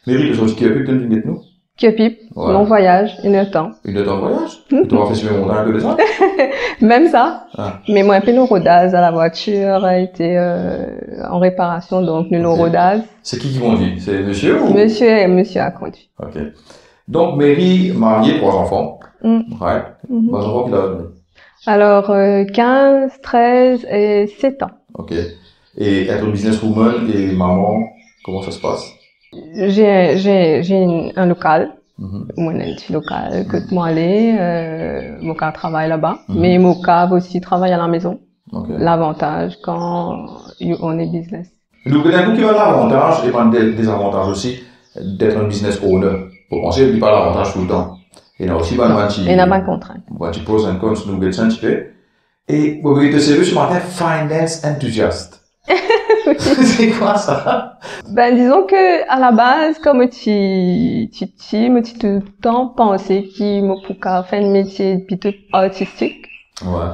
Mais oui, parce que tu as pu te nous. Kepip, mon voyage, une heure de temps. Une heure de voyage? Tu vas faire sur le montant un peu de ça? Même ça. Ah. Mais moi, un peu nos rodage à la voiture a été en réparation, donc nous rodage. C'est qui conduit? C'est monsieur ou? Monsieur a conduit. Ok. Donc, Mary, mariée, 3 enfants. Ouais. Bon, enfants qu'il a donné. Alors, 15, 13 et 7 ans. Ok. Et être businesswoman et maman, comment ça se passe? J'ai un local. Moi, un petit local que moi aller, mon cas travaille là-bas. Mais mon cas aussi travaille à la maison. L'avantage quand on est business. Donc, d'un coup, il y a l'avantage et pas des désavantages aussi d'être un business owner. Pour penser, il n'y a pas l'avantage tout le temps. Et il y a aussi, il n'y a pas de contrainte. Tu poses un compte, nous, un petit peu. Et, vous voyez, ce matin, finance enthusiast. C'est quoi ça? Ben disons que à la base, comme tu tout le temps pensé qu'il me pourrait faire un métier plutôt artistique. Ouais.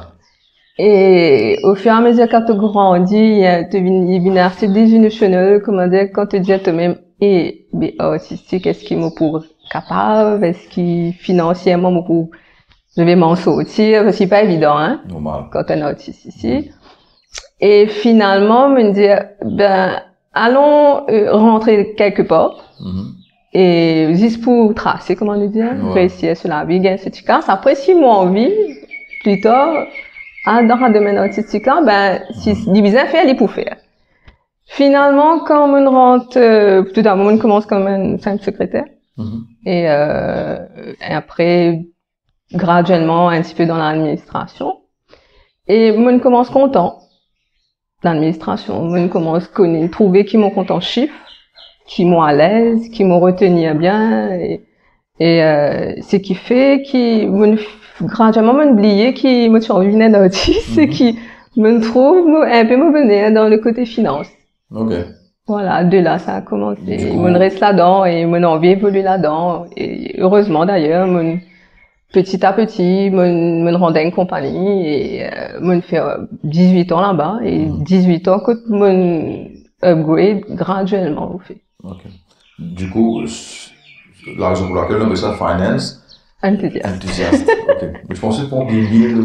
Et au fur et à mesure que tu grandis, tu viens assez désillusionné, comment dire, quand tu dis à toi-même, et artistique, est-ce qu'il me pour capable, est-ce qu'il financièrement me pour, je vais m'en sortir, parce que c'est pas évident, hein. Normal. Quand t'es un artiste ici. Et finalement, me dire, ben, allons rentrer quelque part. Et juste pour tracer, comment le dire, réussir sur la vie, gagner cette casse. Après, si moi envie, plus tard, dans le domaine artistique, ben, si diviser faire, il pour faire. Finalement, quand on rentre, tout d'abord, on commence comme un simple secrétaire. Et après, graduellement, un petit peu dans l'administration. Et on commence content. L'administration, on commence à trouver qui m'ont content chiffre, qui m'ont à l'aise, qui m'ont retenu bien, et ce qui fait graduellement m'oublier qui me survenait d'artiste, et qui me trouve un peu me venir dans le côté finance. Ok. Voilà, de là ça a commencé. On reste là-dedans et mon envie évolue là-dedans, et heureusement d'ailleurs, petit à petit, me rendais une compagnie et me fait 18 ans là-bas et 18 ans que me upgrade graduellement au fait. Ok. Du coup, la raison pour laquelle on appelle ça finance. Enthousiaste. Ok. Mais je pensais pour des mille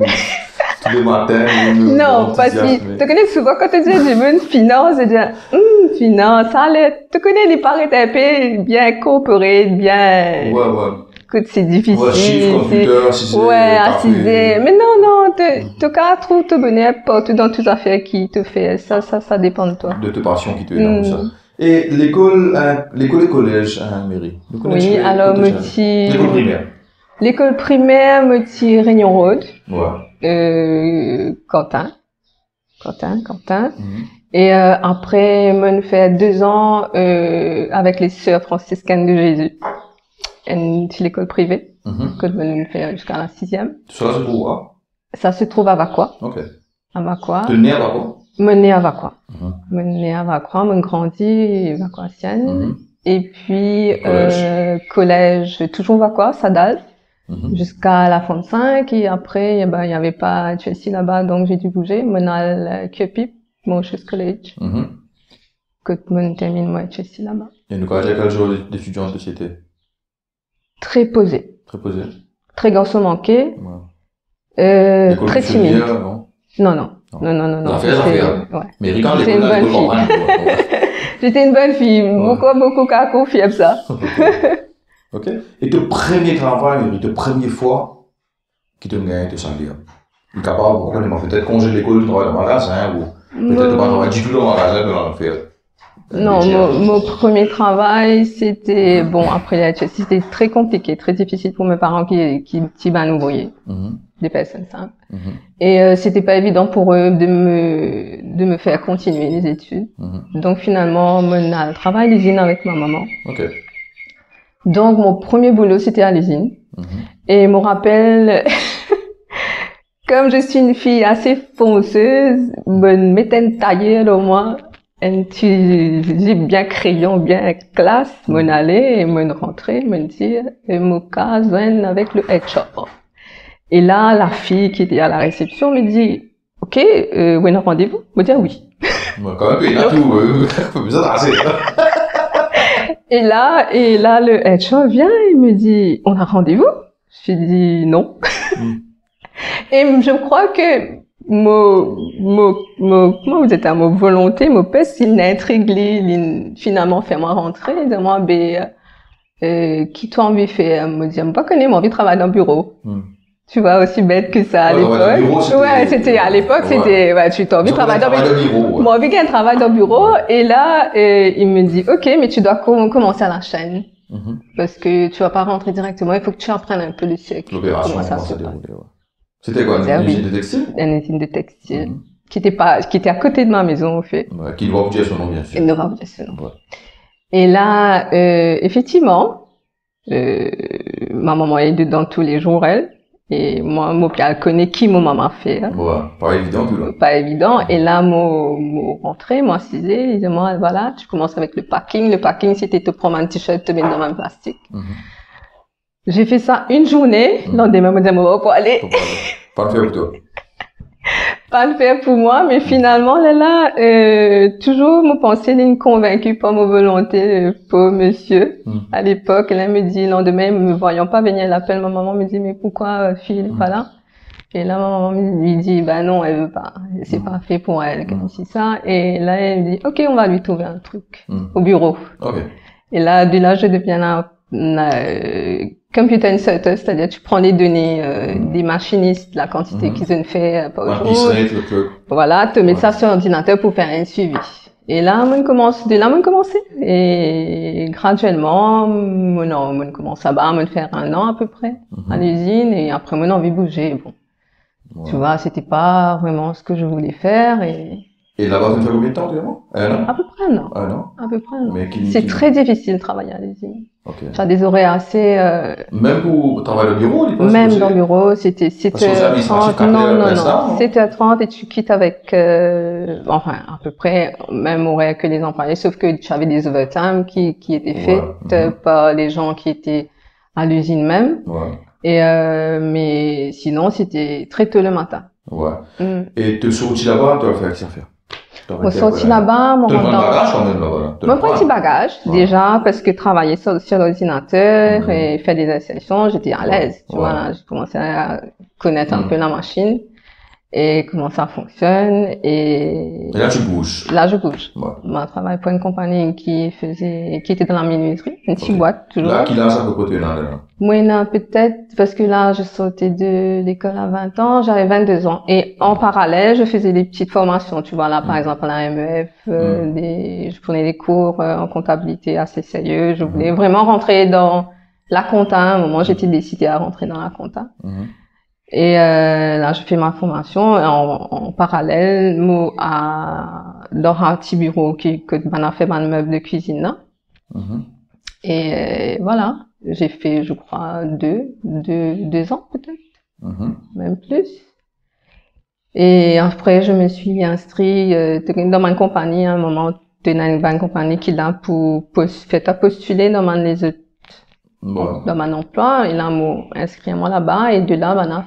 tous les matins. Non, parce que tu connais souvent quand tu dis du monde finance, tu dis finance, ça allait. Tu connais les paraît un peu bien coopéré, bien. Ouais. Que c'est difficile. Ouais, chiffre, computer, assisé. Ouais, assisé. Mais non, tu cas trouve ton bonheur partout dans toutes les affaires qui te fait. Ça dépend de toi. De tes passions qui te donnent ça. Et l'école et collège, Mary. Oui, alors, l'école primaire. L'école primaire, Réunion Road. Ouais. Quentin. Et après, me fait 2 ans avec les sœurs franciscaines de Jésus. Une l'école privée, que je me fais jusqu'à la 6e. Ça se trouve où? Ça se trouve à Vacquois. Ok. À Vacquois. Tu es né à Vacquois? Je suis né à Vacquois. Je suis né à Vacquois, je grandi Vacquoisienne. Et puis, collège, toujours Vacquois, Sadal. Jusqu'à la fin de 5. Et après, il y avait pas Chelsea là-bas, donc j'ai dû bouger. Je suis à Kepip, mon college. Que je termine, moi, Chelsea là-bas. Et nous, quel genre d'étudiant que c'était? Très posé. Très posé. Très garçon manqué. Ouais. Très timide. Non. Ouais. Mais Ricard, j'étais une bonne fille. Beaucoup qu'à confier à ça. Ok. Et ton premier travail, ta première fois, qui te gagne de salaire? Il est capable, on m'a peut-être congé de l'école, tu travailles dans le magasin, ou peut-être pas travailler du tout dans le magasin, mais dans l'affaire. Non, mon premier travail, c'était, après c'était très compliqué, très difficile pour mes parents qui nous voyaient. Des personnes simples. Et, c'était pas évident pour eux de me faire continuer les études. Donc, finalement, je travaille à l'usine avec ma maman. Ok. Donc, mon premier boulot, c'était à l'usine. Et je me rappelle, comme je suis une fille assez fonceuse, je me mettais une tailleur au moins. J'ai bien crayon, bien classe, m'en aller et m'en rentrer, me dire, et mon cas vienne avec le HR. Et là, la fille qui était à la réception me dit, OK, où est le rendez-vous? Me dire oui. Quand même, il a tout, besoin d'arraser. Et là, le HR vient, il me dit, on a rendez-vous? Je lui dis, non. Et je crois que comment vous êtes à mon volonté, mon peste, il n'intrigue, il finalement fait moi rentrer, il dit moi, qui toi envie faire? Me dit, pas connais, moi envie de travailler dans le bureau. Tu vois, aussi bête que ça à l'époque. Ouais, c'était, à l'époque, c'était, ouais, tu t'as envie de travailler dans le bureau. Moi, envie qu'un travail dans le bureau. Et là, il me dit, OK, mais tu dois commencer à la chaîne. Parce que tu vas pas rentrer directement, il faut que tu apprennes un peu le siècle. L'opération, comment ça se déroulait, ouais. C'était quoi, une usine de textile? Une usine de textile. Qui était à côté de ma maison, au fait. Ouais, qui ne va pas dire son nom, bien sûr. Il ne va pas dire son nom. Ouais. Et là, effectivement, ma maman est dedans tous les jours, elle. Et moi, elle connaît qui mon maman fait. Hein. Ouais, pas évident, tout là. Pas évident. Et là, rentré, assisé, il dit, moi, voilà, tu commences avec le packing. Le packing, c'était te prendre un t-shirt, te mettre dans un plastique. J'ai fait ça une journée. Le lendemain, je me disais, pour aller. Pas le faire pour toi. Pas le faire pour moi, mais finalement, toujours, me pensée, il convaincue par ma volonté, pauvre monsieur. À l'époque, elle me dit, le lendemain, me voyant pas venir, elle appelle ma maman, me dit, mais pourquoi, fille, elle est pas là? Et là, ma maman lui dit, non, elle veut pas. C'est pas fait pour elle, c'est ça. Et là, elle me dit, OK, on va lui trouver un truc. Au bureau. Okay. Et là, de là, je deviens computer inserter, c'est-à-dire tu prends les données des machinistes, la quantité qu'ils ont fait par jour. Voilà, te mettre ça sur l'ordinateur pour faire un suivi. Et là, on commence. Et graduellement, on commence à faire 1 an à peu près à l'usine, et après, on a envie de bouger. Bon, tu vois, c'était pas vraiment ce que je voulais faire. Et là-bas, ça fait combien de temps, vraiment? 1 an? À peu près 1 an. 1 an? À peu près 1 an. C'est très difficile de travailler à l'usine. Okay. Tu as des horaires assez... Même pour travailler au bureau, même dans le bureau, c'était 7h30. Non. 7h30 et tu quittes avec, à peu près même horaire que les employés, sauf que tu avais des overtime qui étaient faits par les gens qui étaient à l'usine même. Et, mais sinon, c'était très tôt le matin. Et te sortis là-bas, tu as fait action faire? Mon sorti là-bas, mon bagage quand même là-bas. Mon petit bagage, déjà, parce que travailler sur l'ordinateur et faire des insertions, j'étais à l'aise, tu vois, j'ai commencé à connaître un peu la machine et comment ça fonctionne et là, tu bouges. Là, je bouge. Je travaille pour une compagnie qui était dans la minuterie, une petite boîte, toujours. Là, qui lance à peu près là? Moi, non, peut-être, parce que là, je sortais de l'école à 20 ans, j'avais 22 ans. Et en parallèle, je faisais des petites formations, tu vois, là, par exemple, à la MEF, je prenais des cours en comptabilité assez sérieux. Je voulais vraiment rentrer dans la compta. À un moment, j'étais décidée à rentrer dans la compta. Et là, je fais ma formation en parallèle, dans un petit bureau que on a fait un meuble de cuisine là. Et voilà, j'ai fait, je crois, 2 ans peut-être, même plus. Et après, je me suis inscrite dans ma compagnie à un moment, dans une compagnie qui l'a postuler dans mon emploi. Et là, m'a inscrit moi là-bas et de là, on a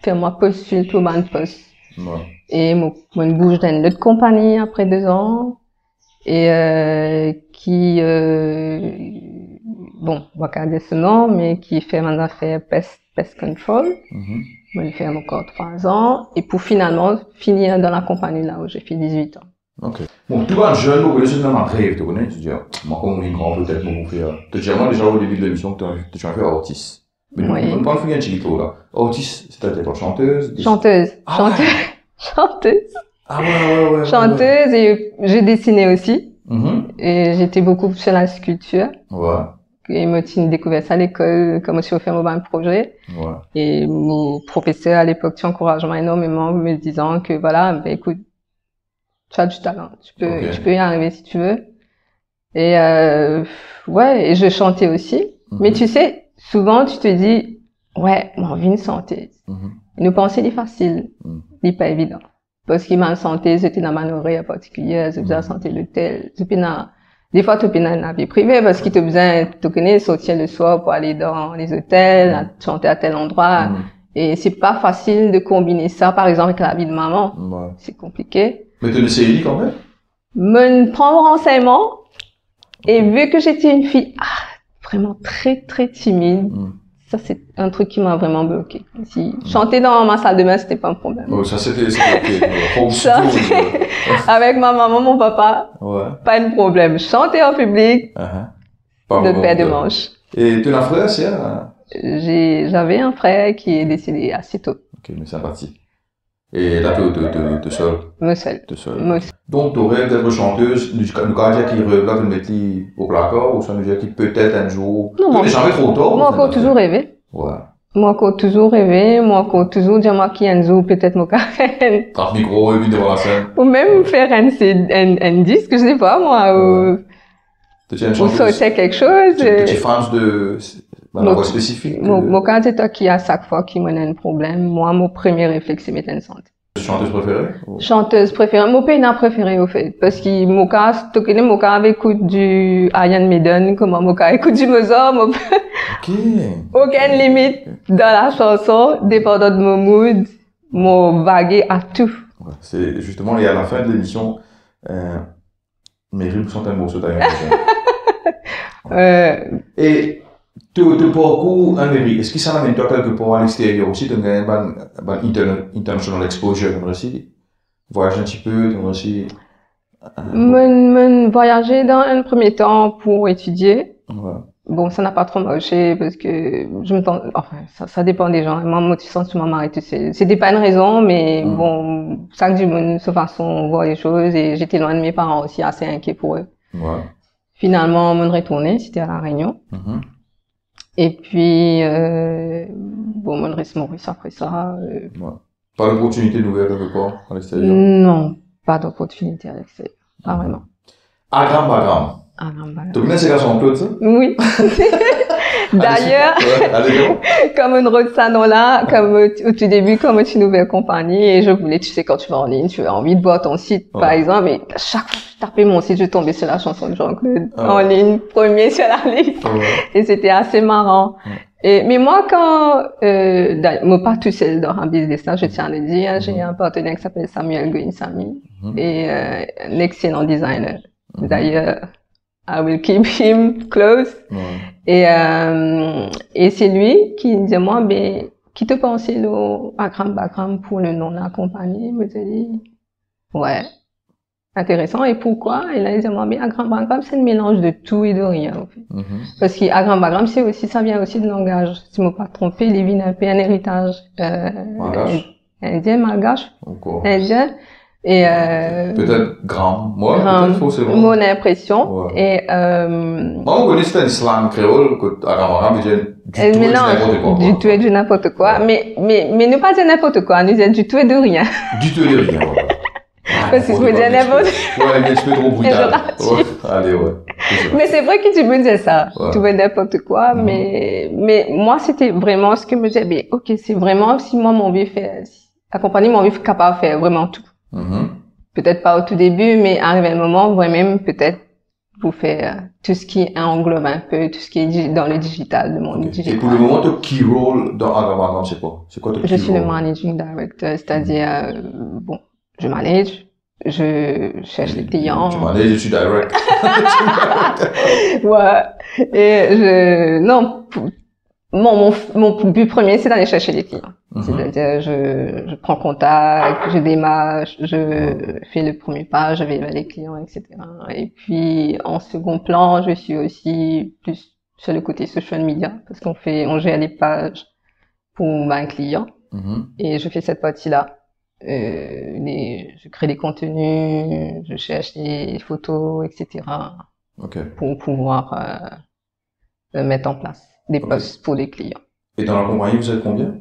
fait moi postuler tout mon poste. Et moi bouge dans une autre compagnie après 2 ans et bon, on va garder ce nom, mais qui fait mon affaire pest control. Je l'ai fait encore 3 ans et pour finalement finir dans la compagnie là où j'ai fait 18 ans. Ok. Bon, tu vois, un jeune, vous connaissez dans un rêve, tu connais, tu dis, moi, comme on est grand, peut-être, moi, on fait, tu dis, moi, déjà, au début de l'émission, tu as fait Otis. Mais on ne parle plus d'un chilito, là. Otis, c'était quoi, chanteuse? Chanteuse. Chanteuse et j'ai dessiné aussi. Et j'étais beaucoup sur la sculpture. Et moi, j'ai découvert ça à l'école, comme je suis fait un projet. Et mon professeur, à l'époque, tu encourageais énormément, me disant que voilà, écoute, tu as du talent, tu peux y arriver si tu veux. Et et je chantais aussi. Mais tu sais, souvent tu te dis, ouais, mon vie une santé. Nous penser c'est facile, c'est pas évident. Parce qu'il m'a santé, j'étais dans ma oreille particulière, j'ai besoin de santé l'hôtel, des fois tu peux dans la vie privée parce qu'il te besoin, tu connais, sortir le soir pour aller dans les hôtels, chanter à tel endroit. Et c'est pas facile de combiner ça, par exemple, avec la vie de maman. C'est compliqué. Mais tu le sais quand même? Me prendre renseignement. Et vu que j'étais une fille vraiment très, très timide, ça, c'est un truc qui m'a vraiment bloqué. Si chanter dans ma salle de bain, c'était pas un problème. Oh, ça, c'était ok. Avec ma maman, mon papa, pas de problème. Chanter en public, de paire de manches. Et tu as un frère, sœur? J'avais un frère qui est décédé assez tôt. Ok, mais c'est parti. Et là, tu es seule? Moi seule. Donc, tu aurais d'être chanteuse, du candidat qui rêve là, de mettre au placard, ou ça veut dire qu'il peut-être un jour. Non, tu n'es jamais trop tôt. Moi, encore toujours rêvé. Ouais. Moi, encore toujours rêvé. Moi, encore toujours dire, moi, qui un jour, peut-être, mon carré. Tape micro, et puis devant la scène. Ou même faire un disque, je sais pas, moi, ou sauter quelque chose. Tu fans de, la voix spécifique. Mon cas, c'est toi qui, à chaque fois qu'il m'a un problème, moi, mon premier réflexe, c'est mettre une santé. Chanteuse préférée? Chanteuse préférée. Mon pays n'a préféré, au fait. Parce que mon cas, écoute du Iron Maiden, comme mon cas écoute du Mozart, aucune limite dans la chanson, dépendant de mon mood, mon vagué à tout. Ouais, c'est justement, et à la fin de l'émission, mes rimes sont un morceau d'ailleurs. Et, tu parcours en Amérique, est-ce que ça m'amène toi quelque part à l'extérieur aussi? Tu as une international exposure, tu aussi voyager un petit peu, tu aussi. Voyager dans un premier temps pour étudier. Ouais. Bon, ça n'a pas trop marché parce que ça dépend des gens. Moi, motivation sur ma mari, tu sais. C'était pas une raison, mais bon, chaque du monde, de façon, voir les choses et j'étais loin de mes parents aussi, assez inquiet pour eux. Ouais. Finalement, on est retourné, c'était à La Réunion. Et puis, bon, on reste Maurice après ça. Ouais. Pas d'opportunité nouvelle quelque part à l'extérieur? Non, pas d'opportunité à l'extérieur. Pas vraiment. Agram. Tu connais ces garçons Claude, ça? Oui. D'ailleurs, comme une route salon là, comme au tout début, comme une nouvelle compagnie, et je voulais, tu sais, quand tu vas en ligne, tu as envie de voir ton site, par exemple, et chaque fois que je tapais mon site, je tombais sur la chanson de Jean-Claude, en ligne, premier sur la liste. Et c'était assez marrant. Mais moi, quand, moi, pas tout seul dans un business là, je tiens à le dire, j'ai un partenaire qui s'appelle Samuel Goinsami, et un excellent designer. D'ailleurs, I will keep him close. Et c'est lui qui me dit, moi, ben, qui te pensait le Agram pour le nom de la compagnie? Il me dit, ouais. Intéressant. Et pourquoi? Et là, il dit, moi, mais Agram, c'est un mélange de tout et de rien, en fait. Parce qu'Agram, c'est aussi, ça vient aussi de langage. Si je ne me pas trompé, il vient un peu un héritage, indien, malgache. Indien. Et peut-être grand, moi peut-être forcément. Mon impression. Et moi on connaît c'était un slang créole que Aram veut dire du tout et du n'importe quoi. Du tout et du n'importe quoi. Mais ne pas dire n'importe quoi, nous dire du tout et de rien. Du tout et de rien. Parce que je veux dire n'importe quoi. Ouais, mais tu peux trop brutal. Allez, ouais. Mais c'est vrai que tu peux dire ça. Tu veux n'importe quoi, mais moi c'était vraiment ce que me disait, mais ok, c'est vraiment si moi mon vie fait, la compagnie mon vie capable de faire vraiment tout. Peut-être pas au tout début, mais arrivé un moment, vraiment, peut-être, vous faire tout ce qui englobe un peu, tout ce qui est dans le digital, le monde digital. Et pour le moment, ton key role dans Agram, c'est quoi? C'est quoi ton key role? Je suis le managing director, c'est-à-dire, bon, je manage, je cherche les clients. Tu manages, je suis direct. Ouais. Et non, mon but premier, c'est d'aller chercher les clients. C'est-à-dire, je prends contact, je démarche, je fais le premier pas, je vais vers les clients, etc. Et puis, en second plan, je suis aussi plus sur le côté social media, parce on gère les pages pour un client. Et je fais cette partie-là. Je crée des contenus, je cherche des photos, etc. Pour pouvoir mettre en place des posts pour les clients. Et dans la compagnie, vous êtes combien?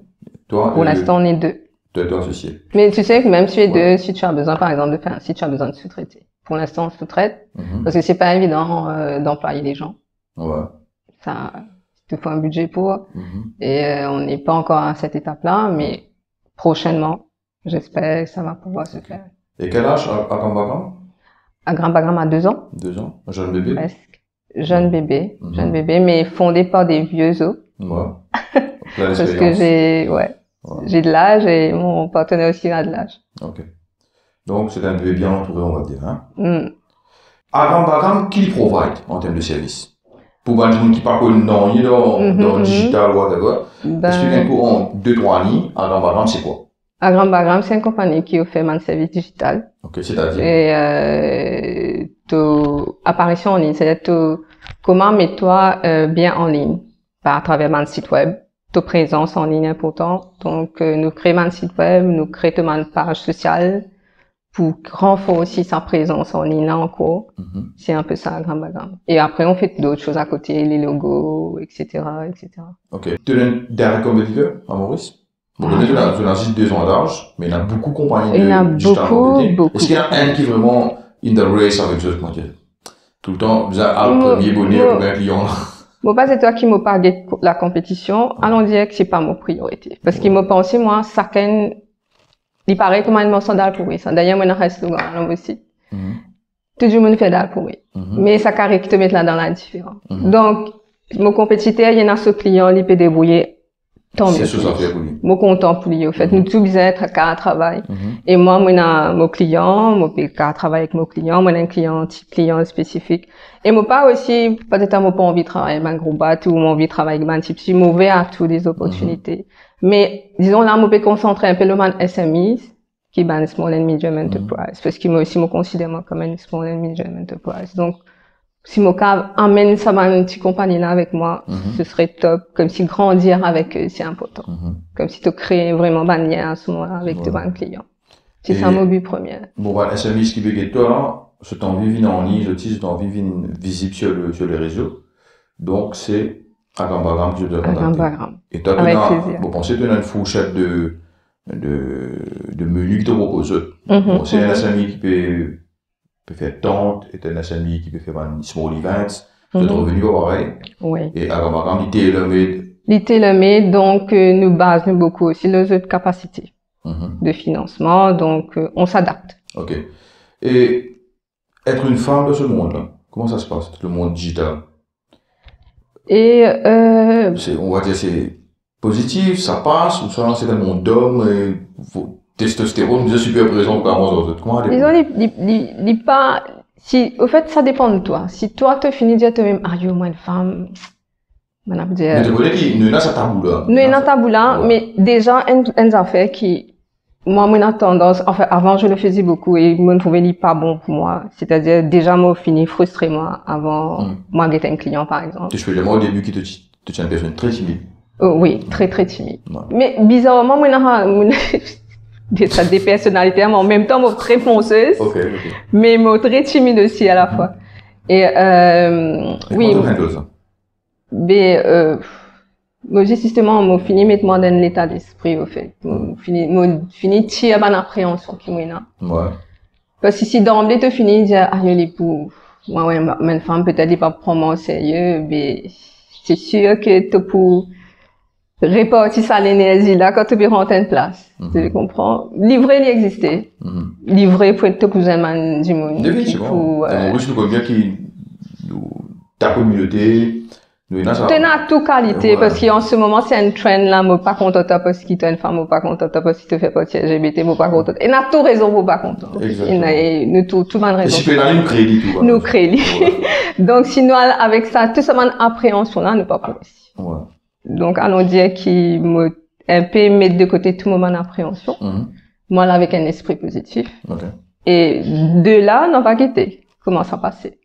Toi? Pour l'instant, on est 2. Deux associés. Mais tu sais que même si tu es 2, si tu as besoin, par exemple, si tu as besoin de sous-traiter. Pour l'instant, on sous-traite. Parce que c'est pas évident, d'employer des gens. Ouais. Ça, il te faut un budget pour. Et, on n'est pas encore à cette étape-là, mais prochainement, j'espère que ça va pouvoir se faire. Et quel âge à Agram? Agram a 2 ans. 2 ans. Un jeune bébé? Presque. Jeune bébé, mais fondé par des vieux os. Ouais. Parce que j'ai de l'âge et mon partenaire aussi a de l'âge. Ok. Donc, c'est un bébé bien entouré, on va dire, hein. Agram Bagram, qui le provide en termes de services? Pour les gens qui parlent dans le digital, whatever, expliquez-nous en 2-3 lignes, Agram Bagram, c'est quoi? Agram Bagram, c'est une compagnie qui offre un service digital. Ok, c'est-à-dire? Et, apparition en ligne, c'est-à-dire, comment mets-toi bien en ligne? À travers un site web. Ta présence en ligne est importante. Donc, nous créons un site web, nous créons une page sociale pour renforcer aussi sa présence en ligne là encore. C'est un peu ça, Agram Bagram. Et après, on fait d'autres choses à côté, les logos, etc., etc. Ok. Tu es un dernier compétiteur à Maurice? Bon, tu as juste 2 ans d'âge, mais il y a beaucoup de compagnies de digital marketing. Est-ce qu'il y en a un qui est vraiment in the race avec eux, comment dire? Tout le temps, vous avez un premier bonnet pour un client. Bon, pas c'est toi qui m'as parlé de la compétition. Allons dire que c'est pas mon priorité. Parce qu'il m'a pensé, moi, chacun, il paraît comme un sandal pour ça. D'ailleurs, moi, je reste là aussi. Tout le monde fait dalle pour mais ça carré qui te met là dans la différence. Donc, mon compétiteur, il y en a ce client, il peut débrouiller. Tant mieux. C'est ce que ça fait pour lui. Moi, content pour lui, au fait. Nous, tous besoin être qu'à travail. Et moi, j'ai mon client, moi, qu'à travailler avec mon client, moi, j'ai un client spécifique. Et moi, pas aussi, peut-être, moi, pas envie de travailler avec un gros bateau, ou moi, envie de travailler avec un type, je suis mauvais à toutes les opportunités. Mais, disons, là, moi, je peux concentrer un peu le man SMEs, qui est un small and medium enterprise. Parce qu'il m'a aussi, me considère comme un small and medium enterprise. Donc, si mon cas amène ça une petite compagnie là avec moi, ce serait top. Comme si grandir avec eux, c'est important. Comme si tu crées vraiment un lien à ce moment-là avec tes clients. C'est ça mon but premier. Bon, bah, SMI, ce qui veut dire toi, là, c'est envie en ligne, c'est envie visible sur les réseaux. Donc, c'est Agram Bagram que je dois contacter. Agram Bagram. Et toi, vous pensez que tu as une fourchette de menus qui te propose. Bon, c'est un SMI qui peut faire tente, et un SMI qui peut faire un small events, c'est revenu pareil. Oui. Et Agram Bagram, il tailor-made. Il tailor-made, donc, nous basons beaucoup aussi nos autres capacités de financement, donc, on s'adapte. Ok. Et être une femme de ce monde-là, comment ça se passe, le monde digital? Et, on va dire, c'est positif, ça passe, ou ça, c'est un monde d'hommes, testostérone, vous êtes super présent pour comment disons, pas, si, au fait, ça dépend de toi. Si toi, te finis de dire toi-même, ah, yo, moi, une femme, mais tu connais qu'il y a un tabou là. Nous, il y a un tabou là, mais déjà, une affaire qui, moi, j'ai tendance, enfin, avant, je le faisais beaucoup et je me trouvais pas bon pour moi. C'est-à-dire, déjà, moi, fini frustré, moi, avant, moi, j'étais un client, par exemple. Tu fais moi, au début, qui te tient une personne très timide. Oui, très, très timide. Mais, bizarrement, moi, ça des personnalités, mais en même temps, moi, très fonceuse. Mais, moi, très timide aussi, à la fois. Et, oui. Mais, moi, justement, moi, fini mettre-moi dans l'état d'esprit, au fait. Moi, fini tirer mon appréhension qui m'est là. Ouais. Parce que si d'emblée, tu finis dire, ah, il est pour, moi, ouais, ma femme, peut-être, pas prendre au sérieux, mais c'est sûr que tu pour répartir ça l'énergie là quand tu peux rentrer en place. Tu comprends? Livrer, il existait. Livrer pour être cousin man du monde. Définitivement. Je connais bien qui, ta communauté, tu as toute qualité, parce qu'en ce moment, c'est un trend là, moi pas content parce qu'il est une femme, moi pas content parce qu'il te fait partie LGBT, moi pas content. Et n'a tout raison, moi pas content. Nous tout le monde raison. Et si tu peux nous crédit tout. Nous crédit. Donc, sinon, avec ça, tout ça, mon appréhension là, ne pas progresser. Ouais. Donc, allons dire qu'il me, un peu mettre de côté tout mon appréhension. Moi là, avec un esprit positif. Et de là, n'en pas quitter. Comment ça passer?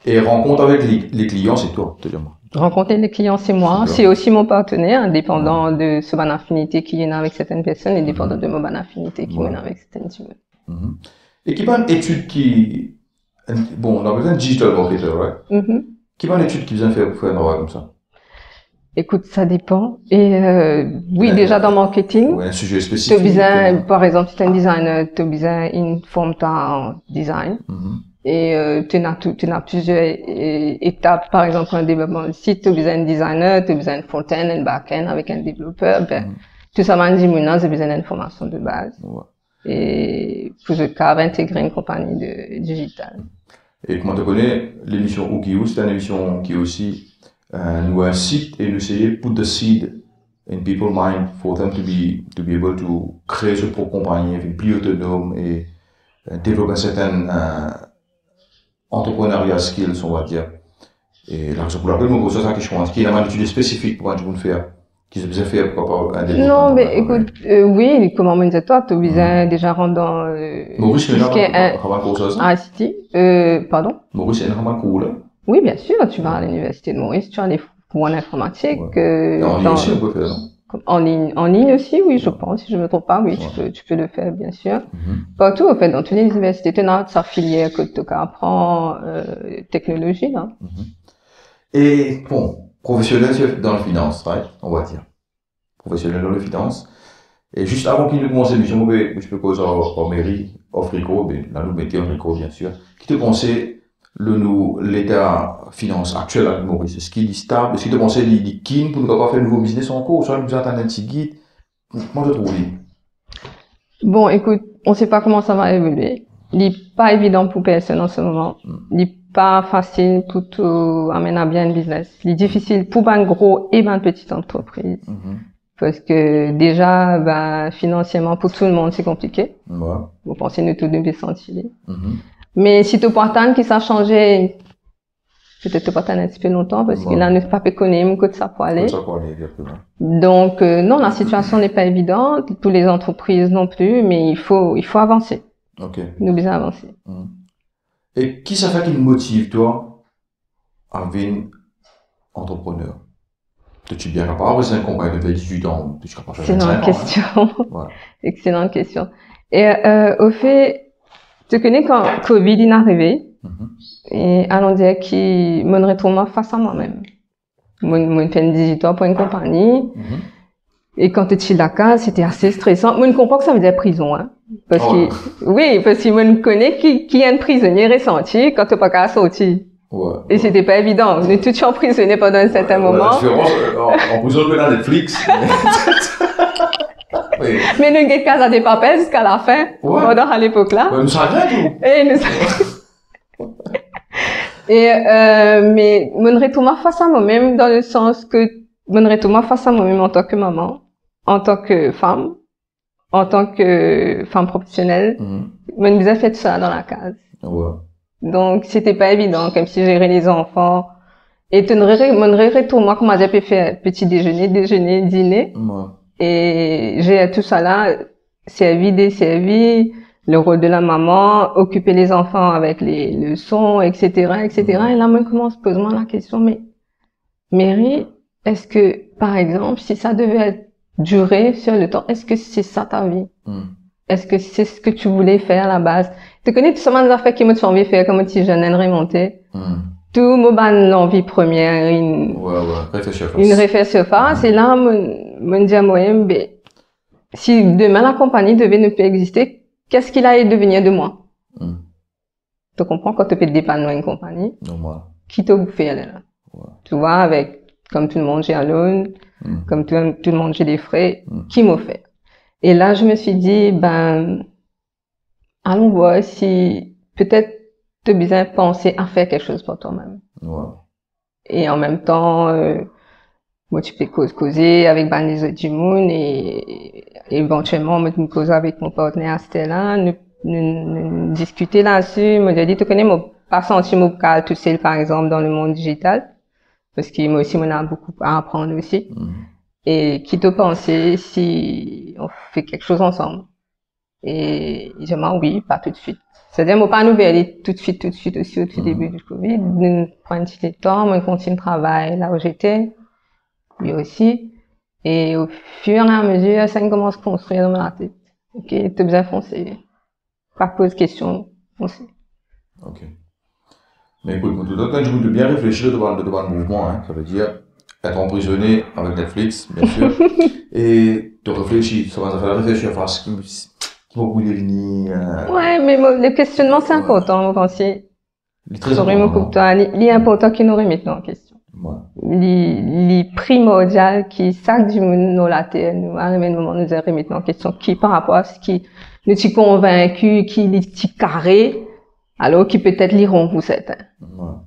Et rencontre avec les clients, c'est toi, te dire moi. Rencontrer les clients, c'est moi. C'est aussi mon partenaire, indépendant de ce bonne affinité qui est avec certaines personnes, indépendant de mon bonne affinité qui est avec certaines personnes. Et qui va une étude qui, bon, on a besoin de digital marketer, right? Qui va une étude qui vient faire un travail comme ça? Écoute, ça dépend. Et oui, déjà dans marketing. Ouais, un sujet spécifique. Tu as besoin, par exemple, si tu es un designer, tu as besoin d'une forme en design. Et tu as plusieurs étapes, par exemple, un développement de site, tu as besoin d'un designer, tu as besoin de front-end, un back-end avec un développeur. Ben, tout ça m'a dit, maintenant, j'ai besoin d'informations de base. Et pour ce cas, intégrer une compagnie de digital. Et comment tu connais l'émission Okiu, c'est une émission qui aussi nous incite et nous essayer put the seed in people's mind for them to be able to créer sa propre compagnie, être plus autonome et développer un certain entrepreneurial skills, on va dire. Et la raison pour laquelle, moi, c'est ça que je pense, qu'il y a une étude spécifique pour un jour faire, qui se faisait faire pour un développement. Non, mais écoute, oui, comment on disait toi, tu as déjà rendu dans, Maurice, il est Ah, si, pardon? Maurice, il est vraiment cool. Oui, bien sûr, tu vas à l'université de Maurice, tu as des cours en informatique, en ligne aussi, on peut faire, non? En ligne aussi, oui, je pense, si je me trompe pas, oui, tu peux le faire, bien sûr. Partout, en fait, dans toutes les universités, tu as sa filière que tu apprends, technologie, là. Et, bon, professionnel dans la finance, right? On va dire. Professionnel dans la finance. Et juste avant qu'il nous commence l'émission, je peux poser en mairie, off Rico, là, nous mettons Rico, bien sûr. Qui te pensait l'état finance actuel avec Maurice? Est-ce qu'il est stable? Est-ce qu'il te pensait qu'il est keen pour ne pas faire un nouveau business en cours? Soit nous attendre un petit guide? Moi, je trouve. Bon, écoute, on sait pas comment ça va évoluer. Il n'est pas évident pour personne en ce moment. Il n'est pas facile pour tout amener à bien le business. Il est difficile pour un gros et une petite entreprise. Parce que déjà, financièrement, pour tout le monde, c'est compliqué. Vous pensez nous tous devez sentir. Mais si tu pas attendre que ça a changé, peut-être tu pas attendre un petit peu longtemps parce que là, ne pas connaître que ça peut aller. Donc, non, la situation n'est pas évidente. Pour les entreprises non plus, mais il faut avancer. Nous besoin avancer. Et qui ça fait qui te motive, toi, à devenir entrepreneur? Tu es bien capable, c'est un compagnon de 18 ans, tu es capable de faire 25 ans. Excellente question. Excellente question. Et, au fait, tu connais quand Covid est arrivé, et allons dire qu'il me retrouve face à moi-même. Moi, je fais 18 ans pour une compagnie, et quand tu es la case, c'était assez stressant. Moi, je comprends que ça veut dire prison, hein. Parce que, oui, parce que moi, je connais qui est un prisonnier ressenti quand tu n'as pas qu'à sortir. Et c'était pas évident. On est tous emprisonnés pendant un certain moment. La différence, en prison, on peut Netflix. Mais nous, on a des papiers jusqu'à la fin. Pendant à l'époque-là. Nous savions tout. Mais, mon retour face à moi-même dans le sens que, mon retour face à moi-même en tant que maman, en tant que femme, en tant que femme professionnelle, mon nous a fait ça dans la case. Donc, c'était pas évident, comme si gérer les enfants. Et mon retour, moi, comment j'ai pu faire petit déjeuner, dîner. Et j'ai tout ça là, servi, desservi, le rôle de la maman, occuper les enfants avec les leçons, etc., etc. Et là, moi, commence à poser la question, mais, Mary, est-ce que, par exemple, si ça devait durer sur le temps, est-ce que c'est ça ta vie? Est-ce que c'est ce que tu voulais faire à la base? Tu connais tout ça, des affaires qui m'ont envie de faire comme petit jeune, remonter. Tout, moi, l'envie première, une réflexion face. Et là, me dit à moi, si demain la compagnie devait ne plus exister, qu'est-ce qu'il allait devenir de moi? Tu comprends quand tu peux te dépanner une compagnie? Qui t'a bouffé, là? Tu vois, avec, comme tout le monde, j'ai un loan, comme tout le monde, j'ai des frais, qui m'a fait? Et là, je me suis dit, allons voir si peut-être tu as besoin de penser à faire quelque chose pour toi-même. Et en même temps, moi, tu peux causer avec les autres du monde et éventuellement, moi, tu me causes avec mon partenaire Stella, nous discuter là-dessus. Moi, j'ai dit, tu connais, moi, pas senti mon cas tout seul, par exemple, dans le monde digital. Parce que moi aussi, on a beaucoup à apprendre aussi. Et qui te pensait si on fait quelque chose ensemble. Et j'ai dit, oui, pas tout de suite. C'est-à-dire, moi, pas nous aller tout de suite aussi au tout début du Covid. Nous prenons un petit temps, moi, continue le travail là où j'étais. Lui aussi. Et au fur et à mesure, ça commence à construire dans ma tête. Ok, t'as besoin de foncer. Pas poser de questions, foncer. Ok. Mais écoute, quand je veux bien réfléchir devant le mouvement, hein, ça veut dire être emprisonné avec Netflix, bien sûr, et te réfléchir, ça va faire réfléchir à ce qui va bouler venir. Ouais, mais le questionnement, c'est important, vous pensez. Il est très important. Il est important qu'il nous remette en question. Il est primordial qui sac du monde dans la terre, nous arrive un moment nous remettre en question qui par rapport à ce qui nous est convaincu, qui est carré, alors qui peut-être liront pour certains.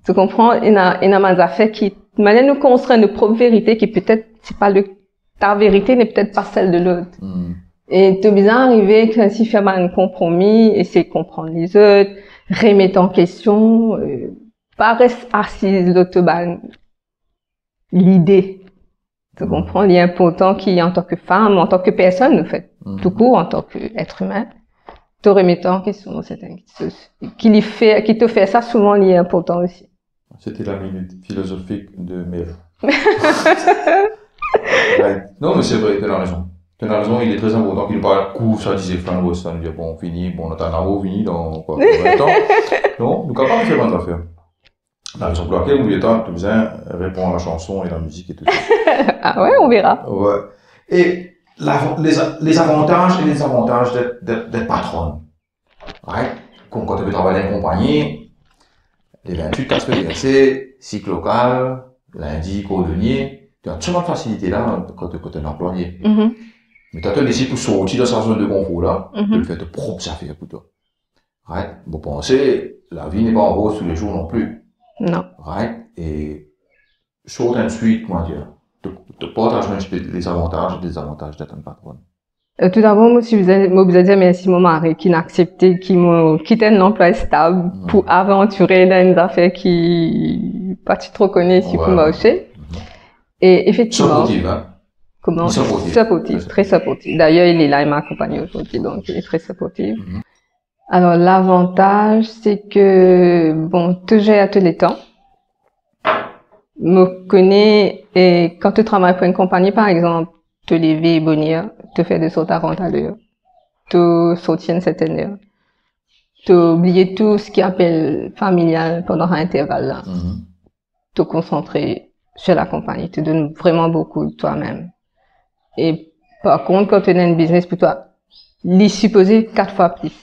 Tu comprends? Il y a des affaires qui, manière nous construire nos propres vérités qui peut-être, c'est pas ta vérité n'est peut-être pas celle de l'autre. Et tu es bien arrivé que si faire un compromis, essayer de comprendre les autres, remettre en question, pas rester assise d'autobahn. L'idée, tu comprends, il est important qu'il y ait en tant que femme, en tant que personne, en fait, tout court, en tant qu'être humain, te remettre en question certaines choses. Qui te fait ça, souvent, il est important aussi. C'était la minute philosophique de Mère. Non, mais c'est vrai, tu as raison. Tu as raison, il est très important qu'il parle court, ça disait fin, ça nous dit bon, fini, bon, on a un amour fini dans quoi, 20 ans. Non, nous capables de faire bonnes affaires. La raison pour laquelle, nous, temps, tu besoin répondre à la chanson et la musique et tout ça. Ah ouais, on verra. Ouais. Et les avantages et les désavantages d'être patronne. Ouais. Quand tu veux travailler dans une compagnie, les 28 casques versés, cycle local, lundi, cordonnier, tu as toujours de facilité là quand tu es un employé. Mais tu as te laissé tout sortir de sa zone de confort là, de le faire de propres affaires pour toi. Ouais. Vous pensez, la vie n'est pas en rose tous les jours non plus. Non. Right? Et short and sweet, comment dire, te partage les avantages et les désavantages d'être un patron. Tout d'abord, moi, je vous dire merci mon mari qui m'a accepté, qui m'a quitté un emploi stable pour aventurer dans une affaire qui pas trop connue ici pour marcher. Et effectivement. Supportive, hein? Comment? Supportive, très supportive. D'ailleurs, il est là, il m'accompagne aujourd'hui, donc il est très supportif. Alors, l'avantage, c'est que, bon, tu gères tous les temps. Me connais, et quand tu travailles pour une compagnie, par exemple, te lever et bonir, te faire des sauts à rente à l'heure, te sortir une certaine heure, te oublier tout ce qui appelle familial pendant un intervalle là, te concentrer sur la compagnie, te donne vraiment beaucoup de toi-même. Et par contre, quand tu es dans une business pour toi, l'y supposer 4 fois plus.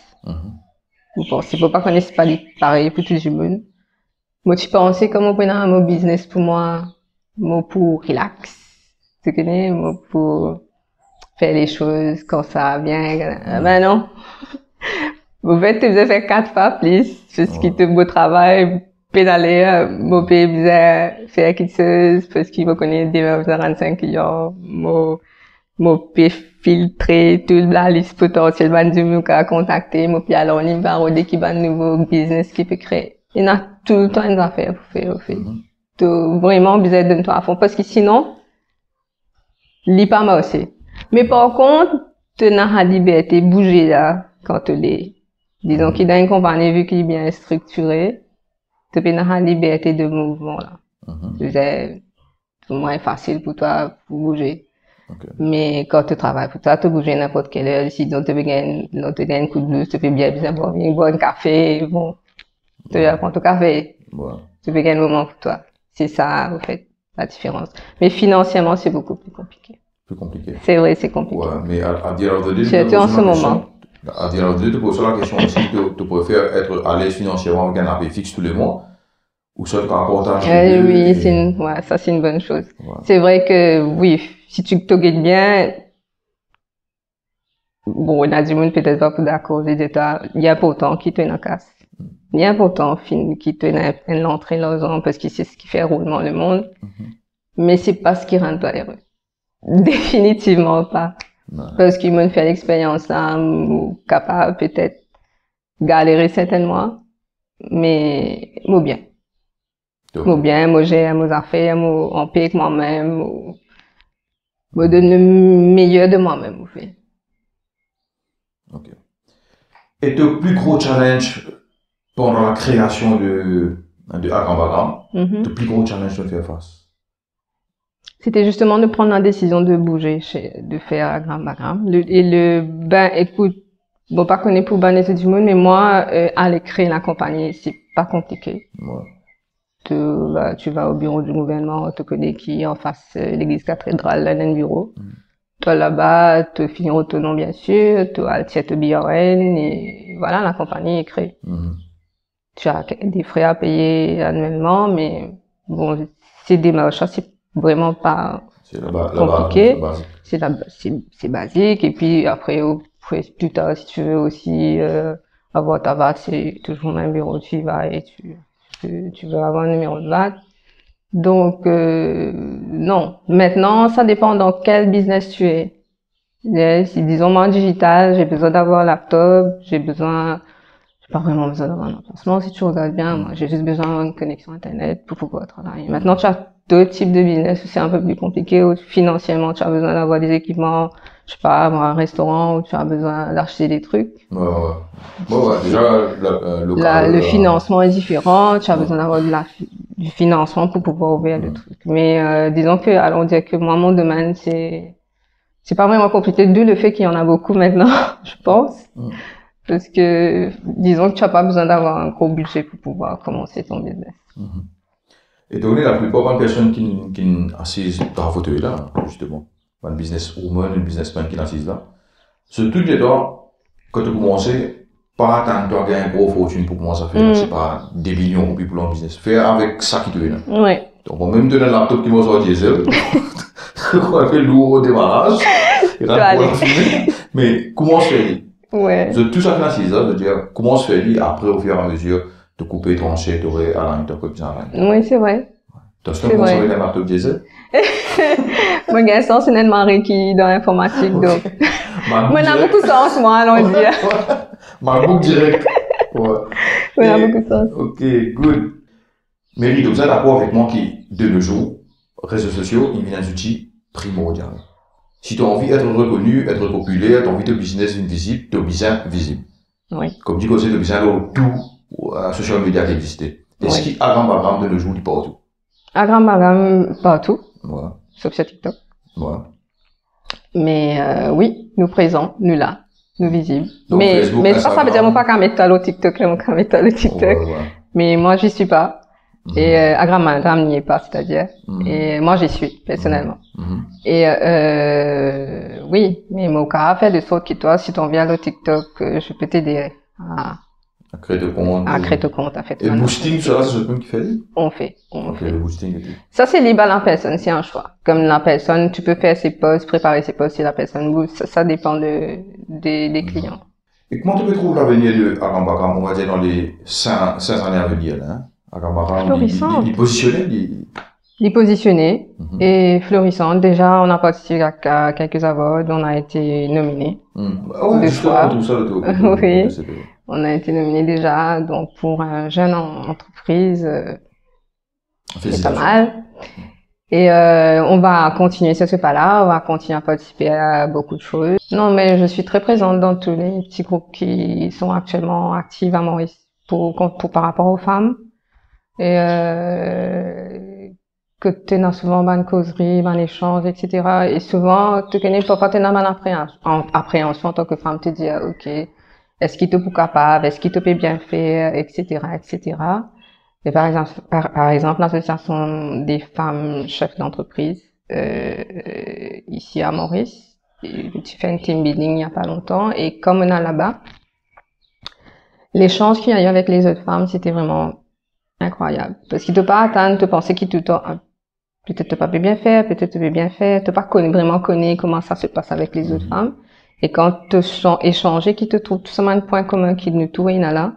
Vous pensez, faut pas qu'on ait pas pareil pour tout le monde. Moi, tu penses comment prendre un business pour moi, moi pour relax. Tu connais, moi pour faire les choses quand ça vient. Ben non. Vous faites, tu faisais faire 4 fois plus. Parce qu'il te beau travail, pédaler, moi, faire quelque chose, parce qu'il me connaît des 45 clients, moi, filtrer toute la liste potentielle, du mieux qu'à contacter, moi, puis alors, on y va, on qui va un nouveau business qui peut créer. Il y en a tout le temps une affaire pour faire, Tu vraiment besoin de toi à fond, parce que sinon, il pas mal aussi. Mais par contre, tu as la liberté de bouger là, quand tu l'es. Disons qu'il y a une compagnie, vu qu'il est bien structuré, tu as la liberté de mouvement là. C'est moins facile pour toi pour bouger. Mais quand tu travailles pour toi, tu peux bouger n'importe quelle heure. Si tu veux gagner un coup de blues, tu peux bien boire un café, bon. Tu vas prendre ton café. Tu peux gagner un moment pour toi. C'est ça, en fait, la différence. Mais financièrement, c'est beaucoup plus compliqué. Plus compliqué. C'est vrai, c'est compliqué. Ouais, mais à dire de surtout en ce moment. À dire de tu poses la question aussi, tu préfères être à l'aise financièrement avec un appel fixe tous les mois, ou soit tu as un portage. Oui, ça c'est une bonne chose. C'est vrai que, oui, si tu te gagnes bien, bon, on a du monde peut-être pas pour d'accord, il y a pourtant qui te en casse. Il y a pourtant qui te l'entrée l'argent parce que c'est ce qui fait roulement le monde. Mais c'est pas ce qui rend toi heureux. Définitivement pas. Parce qu'ils m'ont fait l'expérience là, ou capable peut-être galérer certainement, mais moi bien. Moi bien, moi j'ai mes affaires, moi en paix avec moi-même, moi donne le meilleur de moi-même, au fait. Ok. Et le plus gros challenge pendant la création de Agram Bagram, le plus gros challenge de faire face? C'était justement de prendre la décision de bouger, de faire Agram Bagram. Écoute, bon, pas connaître pour ban du monde, mais moi, aller créer la compagnie, c'est pas compliqué. Tu vas au bureau du gouvernement, on te connaît qui en face l'église cathédrale, là, dans le bureau. Toi là-bas, tu finis autonome bien sûr, tu as le BRN et voilà, la compagnie est créée. Tu as des frais à payer annuellement, mais bon, c'est des marches, c'est vraiment pas compliqué. C'est basique et puis après, plus tard, si tu veux aussi avoir ta VAT, c'est toujours le même bureau, tu y vas et tu veux avoir un numéro de VAT. Donc, non. Maintenant, ça dépend dans quel business tu es. Si, disons, moi, en digital, j'ai besoin d'avoir un laptop, j'ai besoin pas vraiment besoin d'avoir un emplacement. Si tu regardes bien, moi, j'ai juste besoin d'une connexion Internet pour pouvoir travailler. Maintenant, tu as d'autres types de business où c'est un peu plus compliqué, où financièrement, tu as besoin d'avoir des équipements, je sais pas, avoir un restaurant où tu as besoin d'acheter des trucs. Ouais. Bon, déjà, le financement est différent, tu as besoin d'avoir du financement pour pouvoir ouvrir le truc. Mais, disons que, allons dire que moi, mon domaine, c'est pas vraiment compliqué, d'où le fait qu'il y en a beaucoup maintenant, je pense. Parce que, disons que tu n'as pas besoin d'avoir un gros budget pour pouvoir commencer ton business. Et donc, la plupart des personnes qui sont assises dans le fauteuil là, justement, un businesswoman, une businessman qui est assise là, c'est tout les temps, quand tu commences, pas attendre de gagner une grosse fortune pour commencer à faire, c'est pas des millions pour le business. Faire avec ça qui te vient. Oui. Donc, moi, même donner un laptop qui m'a sorti diesel, on fait lourd au démarrage, mais comment se faire? Ouais. Tout ça qui est là, dire comment se fait après au fur et à mesure de couper, trancher, d'orer à l'intérieur. Oui, c'est vrai. Tu as ce qu'on commence avec un laptop diesel? Mon garçon, c'est une marée qui est dans l'informatique, donc. Moi, on a beaucoup de sens, moi, allons dire. MacBook direct. Ouais. On a beaucoup de sens. Ok, good. Mais donc, vous êtes d'accord avec moi qui, de nos jours, réseaux sociaux, ils viennent des outils primordiaux. Si tu as envie d'être reconnu, être populaire, tu as envie de business visible, tu as besoin visible. Oui. Comme dit José, tu as besoin de tout social media qui existait. Est-ce qu'il y a Agram de nos jours, il partout? Agram partout. Ouais. Sauf sur TikTok. Ouais. Mais, oui, nous présents, nous là, nous visibles. Donc, mais Facebook, ça veut dire, moi, pas qu'à mettre au TikTok, qu'à mettre au TikTok. Ouais. Mais moi, j'y suis pas. Et Agram n'y est pas, c'est-à-dire. Et moi, j'y suis, personnellement. Et oui, mais mon cas fait de sorte que toi, si tu en viens au TikTok, je peux t'aider à créer ton compte. À créer ton compte, en fait. Et le boosting, ça, c'est ce qui fait? On fait. Le boosting et tout. Ça, c'est libre à la personne, c'est un choix. Comme la personne, tu peux faire ses posts, préparer ses posts si la personne booste. Ça dépend des clients. Et comment tu peux trouver l'avenir de Agram, on va dire, dans les 5 années à venir, là, hein? Florissant. Il positionné et florissant. Déjà, on a participé à quelques awards, on a été nominés. Ouais, 2 fois. Tout ça, oui. On a été nominés déjà, donc pour un jeune entreprise, c'est pas mal. Et on va continuer sur ce pas-là, on va continuer à participer à beaucoup de choses. Non, mais je suis très présente dans tous les petits groupes qui sont actuellement actifs à Maurice par rapport aux femmes. Et que tu as souvent une causerie, un échange, etc. Et souvent, tu connais pas une appréhension en tant que femme, te dire, ok, est-ce qu'il te peut capable, est-ce qu'il te peut bien faire, etc., etc. Et par exemple, l'association des femmes chefs d'entreprise, ici à Maurice, tu fais un team building il y a pas longtemps, et comme on a là-bas, l'échange qu'il y a eu avec les autres femmes, c'était vraiment incroyable. Parce qu'il ne peut pas attendre de penser qu'il peut-être pas bien faire, peut-être peut bien faire, tu pas vraiment connaître comment ça se passe avec les autres femmes. Et quand tu échanger, qui te trouve tout simplement un point commun qui nous tout là.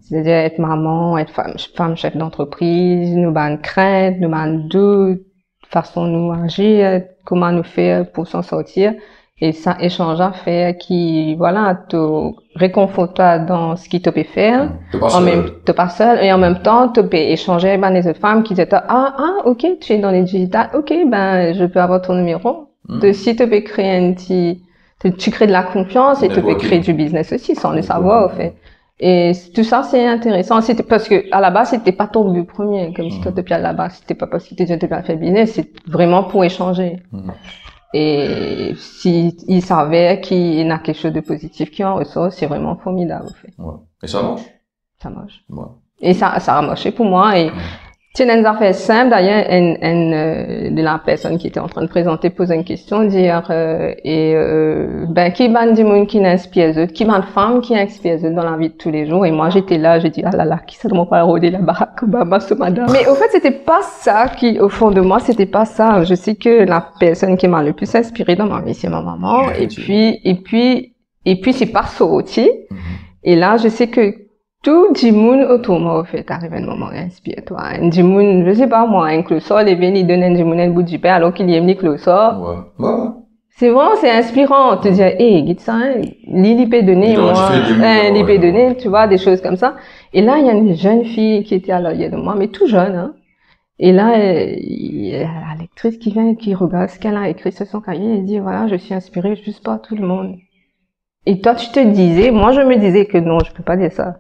C'est-à-dire être maman, être femme chef d'entreprise, nous ban crainte, nous ban deux façons de nous agir, comment nous faire pour s'en sortir. Et ça, échanger, faire qui, voilà, te réconforte dans ce qui te peut faire. T'es pas seul. Et en même temps, tu peux échanger avec les autres femmes qui disent, ok, tu es dans les digital. Ok, je peux avoir ton numéro. Si tu peux créer tu crées de la confiance et tu peux créer du business aussi sans le savoir, au fait. Et tout ça, c'est intéressant. C'était parce que, à la base, c'était pas ton but premier. Comme si toi, depuis à la base, c'était pas parce que tu étais bien fait business, c'est vraiment pour échanger. Et si il savait qu'il y a quelque chose de positif qui en ressort, c'est vraiment formidable, en fait. Ouais. Et ça marche? Ça marche. Ouais. Et ça a marché pour moi. Et c'est une affaire simple. D'ailleurs, de la personne qui était en train de présenter pose une question, dire, qui ban du monde qui n'inspire eux, qui ban de femmes qui inspire eux dans la vie de tous les jours. Et moi, j'étais là, j'ai dit, ah là là, qui ça demande pas rôder la baraque Obama, ce madame. Mais au fait, c'était pas ça qui, au fond de moi, c'était pas ça. Je sais que la personne qui m'a le plus inspirée dans ma vie, c'est ma maman. Et puis, c'est pas sorti. Et là, je sais que tout du monde autour moi au fait arrive un moment inspire-toi du monde je sais pas moi un closseur les venir donner du monde un bout du pain alors qu'il y a mis closseur C'est vraiment, c'est inspirant. Te dire, guide ça, Lily peut donner, moi, Lily peut donner, tu vois, des choses comme ça. Et là, il y a une jeune fille qui était à l'arrière de moi, mais tout jeune, hein. Et là, il y a la lectrice qui vient, qui regarde ce qu'elle a écrit sur son cahier et dit, voilà, je suis inspirée juste par tout le monde. Et toi, tu te disais, moi, je me disais que non, je peux pas dire ça.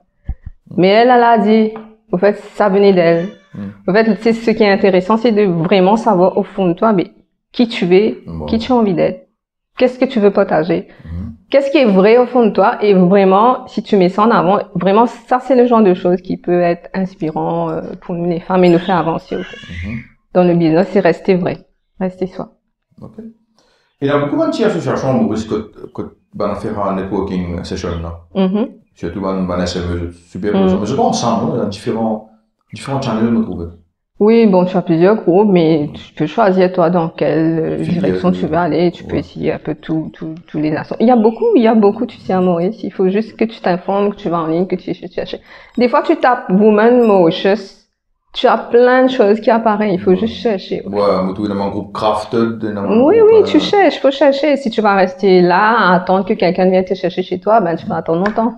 Mais elle a dit, au fait, ça venait d'elle. En fait, c'est ce qui est intéressant, c'est de vraiment savoir au fond de toi, mais qui tu es, qui tu as envie d'être, qu'est-ce que tu veux partager, qu'est-ce qui est vrai au fond de toi, et vraiment, si tu mets ça en avant, vraiment, ça, c'est le genre de choses qui peut être inspirant pour nous les femmes et nous faire avancer au fait. Dans le business, c'est rester vrai, rester soi. Ok. Et il y a beaucoup d'associations parce que on fait un networking session là. Surtout dans SME, super. Mais je pense ensemble, il y a différents channels me trouver. Oui, bon, tu as plusieurs groupes, mais tu peux choisir toi dans quelle direction tu veux aller. Tu peux essayer un peu tous les nations. Il y a beaucoup, tu sais, à Maurice. Il faut juste que tu t'informes, que tu vas en ligne, que tu cherches. Des fois, tu tapes Women Mauritius. Tu as plein de choses qui apparaissent, il faut juste chercher. Ouais, tout dans mon groupe crafted. Oui, tu cherches, faut chercher. Si tu vas rester là, à attendre que quelqu'un vienne te chercher chez toi, ben, tu vas attendre longtemps.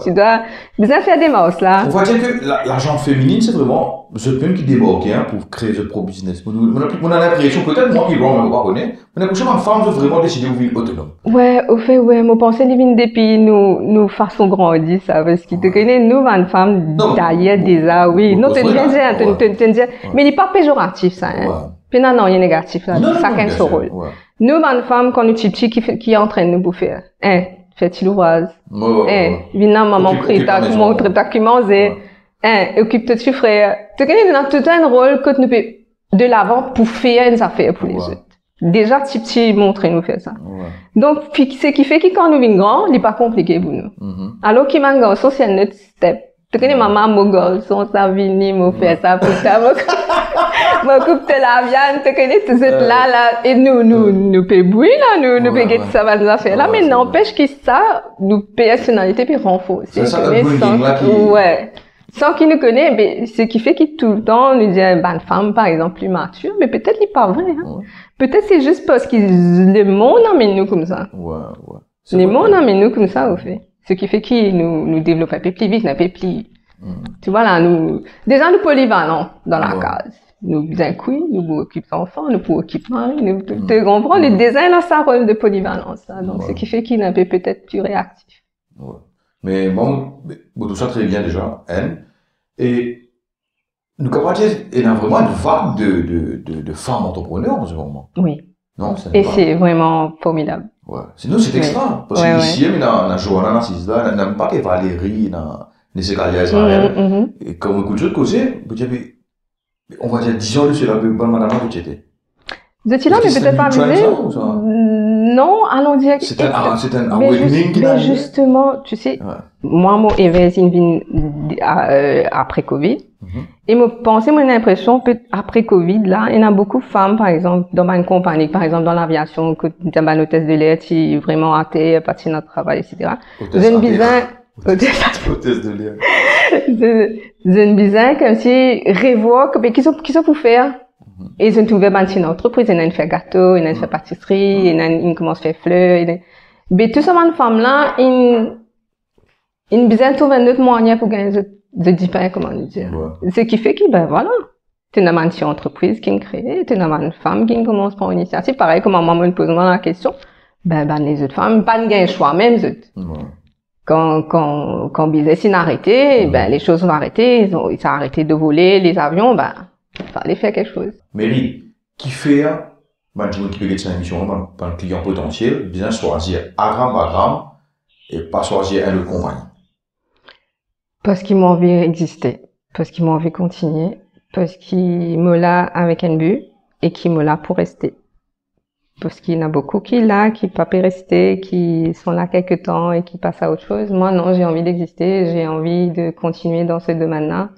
Tu dois bien faire des mousses, là. On va dire que l'argent féminine, c'est vraiment ce point qui débarque, hein, pour créer ce pro-business. On a l'impression, peut-être moi qui est wrong, on ne pas connaît, on a l'impression qu'une femme veut vraiment décider de vivre autonome. Ouais, au fait, ouais, moi, pensais divine depuis nous façons grandir, ça, parce qu'il te connaît, nous, une femme, d'ailleurs, déjà, oui. Non, tu viens dire, mais il n'est pas péjoratif, ça, hein. Puis non, il est négatif, là. Chacun son rôle. Nous, une femme, quand nous, qui est en train de nous bouffer, hein, fait-il l'ouvrage. Vina, maman, prêta, qui mange, occupe-toi de tes frères. Tu connais, dans tout un rôle que nous peut de l'avant pour faire une affaire pour les autres. Déjà, petit montrer nous faire ça. Donc, ce qui fait que quand nous venons grand, il n'est pas compliqué pour nous. Alors qu'il m'a un garçon, c'est un autre step. Tu connais, maman, mon garçon, ça vient, m'a fait ça pour ça, m'a coupe de la viande, tu connais, tout ça là, et nous payons, là, nous payons ça va nous faire là, mais n'empêche que ça, nous personnalité puis renforcer. C'est ça, le ouais. Sans qu'il nous connaît, mais ce qui fait qu'il tout le temps nous dit, une femme, par exemple, plus mature, mais peut-être il n'est pas vrai, hein. Peut-être c'est juste parce que le monde emmène nous comme ça. Le monde emmène nous comme ça, au fait. Ce qui fait qu'il nous développe un peu plus vite, un peu plus, tu vois, là, déjà, nous polyvalents dans la case. Nous, bien couilles, nous occupons enfants, nous pour occuper mari, nous, tu comprends, le design a sa rôle de polyvalence, là. Donc, ce qui fait qu'il est un peu peut-être plus réactif. Mais bon, tout ça très bien déjà, Anne. Et nous, comment dire, il y a vraiment une vague de femmes entrepreneurs en ce moment. Oui. Non, c'est vraiment formidable. Ouais. Sinon, c'est extra. Parce qu'ici, il y a Johanna, Nassisda, il n'y a pas que Valérie, il y a Israël. Et comme beaucoup de choses causées, on va dire 10 ans de cela, bonne madame, vous étiez. Vous étiez là, mais peut-être pas amusé. Non, allons dire. C'est un awakening qui mais justement, tu sais, moi, mon événement vient après Covid. Et me penser, moi, j'ai l'impression que après Covid, là, il y a beaucoup de femmes, par exemple, dans ma compagnie, par exemple, dans l'aviation, que dans ma hôtesse de l'air, qui vraiment hâté, partie de notre travail, etc. J'ai une bizarre, hôtesse de l'air. J'ai une bizarre, comme si, révoque, mais qui sont pour faire? Et ils ont trouvé une entreprise, ils ont fait gâteau, ils ont fait pâtisserie, ils commencent à faire fleurs, mais tout ça, une femme là, ils besoin de trouver un autre moyen pour gagner de différents, comment dire. Ce qui fait que, ben voilà, tu as une entreprise qui est créée, tu as une femme qui commence par une initiative, pareil, comme maman me pose la question, ben les autres femmes, pas de gain choix, même autres. Quand business s'est arrêté, ben les choses ont arrêté, ils ont arrêté de voler les avions, ben fallait faire quelque chose. Mary, qui fait, je me qui peut cette émission, un client potentiel, bien choisir à gramme et pas choisir un autre compagnie. Parce qu'ils m'ont envie d'exister, parce qu'ils m'ont envie de continuer, parce qu'ils me là avec un but et qu'ils me là pour rester. Parce qu'il y en a beaucoup qui là, qui ne peuvent pas rester, qui sont là quelque temps et qui passent à autre chose. Moi, non, j'ai envie d'exister, j'ai envie de continuer dans ce domaine-là.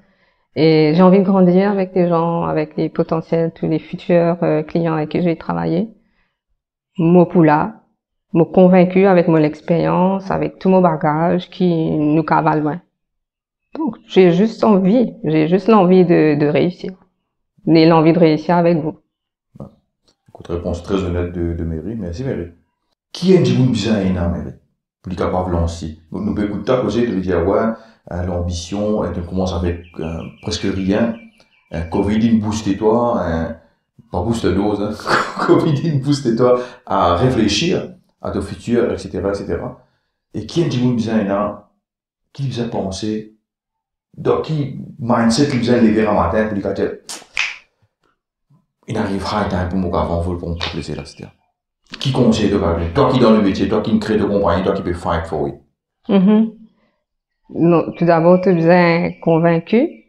Et j'ai envie de grandir avec les gens, avec les potentiels, tous les futurs clients avec qui je vais travailler. Moi, pour là, me convaincu avec mon expérience, avec tout mon bagage qui nous cavale loin. Donc, j'ai juste l'envie de réussir. Et l'envie de réussir avec vous. réponse très honnête de Mary. Merci, Mary. Qui est le besoin énorme, Mary? Pour être capable de lancer. Nous pouvons écouter ta cause de dire, ouais, l'ambition, tu commences avec presque rien. Covid, il booste toi, pas booste dose, hein. Covid, il booste toi à réfléchir à ton futur, etc., etc. Et qui est le besoin énorme? Qui besoin penser? Dans qui mindset qui besoin lever un matin pour lui dire, il arrivera un temps pour moi avant, pour me plaisir là, c'est-à-dire. Qui conseille de parler? Toi qui dans le métier, toi qui crée de compagnie, toi qui peux fight for it. Non, tout d'abord, tu as besoin convaincu,